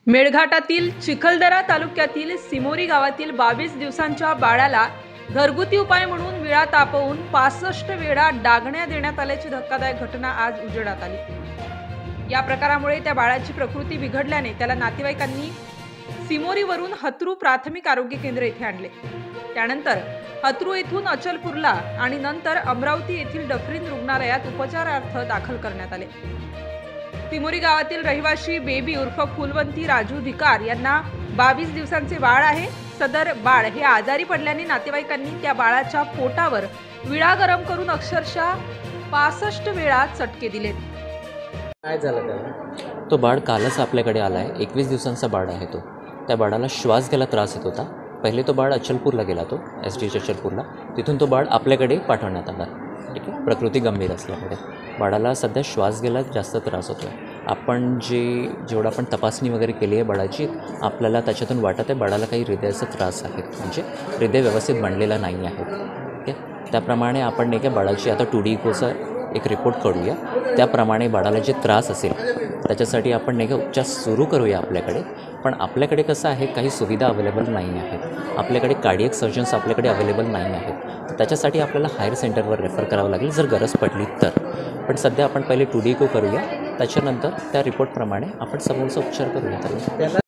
मेळघाटातील चिखलदरा तालुक्यातील सिमोरी गावातील 22 दिवसांच्या बाळाला घरगुती उपाय म्हणून विळा तापवून 65 वेळा डागण्या देण्यात आल्याची धक्कादायक घटना आज उजेडात आली। या प्रकारामुळे त्या बाळाची प्रकृती बिघडल्याने त्याला नातेवाईकांनी सिमोरीवरून हतरू प्राथमिक आरोग्य केंद्र येथे आणले। त्यानंतर हतरू येथून अचलपूरला आणि नंतर अमरावती येथील डफरीन रुग्णालयात उपचारार्थ दाखल करण्यात आले। सिमोरी गावातील रहिवाशी बेबी उर्फ फुलवंती राजू धिकार यांना 22 दिवसांचे बाळ आहे। सदर बाळ हे आजारी पडल्याने नातेवाईकांनी त्या बाळाच्या पोटावर विळा गरम करून अक्षरशः 65 वेळा चटके दिलेत। काय झालं त्याला? तो बाळ कालच आपल्याकडे आला आहे। 21 दिवसांचा बाळ आहे तो। त्या बाळाला श्वास घ्यायला त्रास येत होता। पहिले तो बाळ अचलपूरला गेला, तो SDH अचलपूरला, तिथून तो बाळ आपल्याकडे पाठवण्यात आला। ठीक आहे, प्रकृती गंभीर असल्यामुळे बाळाला सध्या श्वास घ्यायला जास्त त्रास होतो आहे। आपण जेवढा आपण तपासणी वगैरे केली आहे बाळाची, आपल्याला त्याच्यातून वाटत आहे बाळाला काही हृदयाचा त्रास आहे, म्हणजे हृदय व्यवस्थित बनलेला नाही आहे। ठीक आहे, त्याप्रमाणे आपण नाही का बाळाची आता 2D इकोचा एक रिपोर्ट काढूया। त्याप्रमाणे बाळाला जे त्रास असेल त्याच्यासाठी आपण नाही का उपचार सुरू करूया आपल्याकडे। पण आपल्याकडे कसं आहे, काही सुविधा अवेलेबल नाही आहेत। आपल्याकडे कार्डियक सर्जन्स आपल्याकडे अवेलेबल नाही आहेत। त्याच्यासाठी आपल्याला हायर सेंटरवर रेफर करावं लागेल जर गरज पडली तर। पण सध्या आपण पहिले 2D इको करूया, त्याच्यानंतर त्या रिपोर्टप्रमाणे आपण समोरचा उपचार करूया त्याला।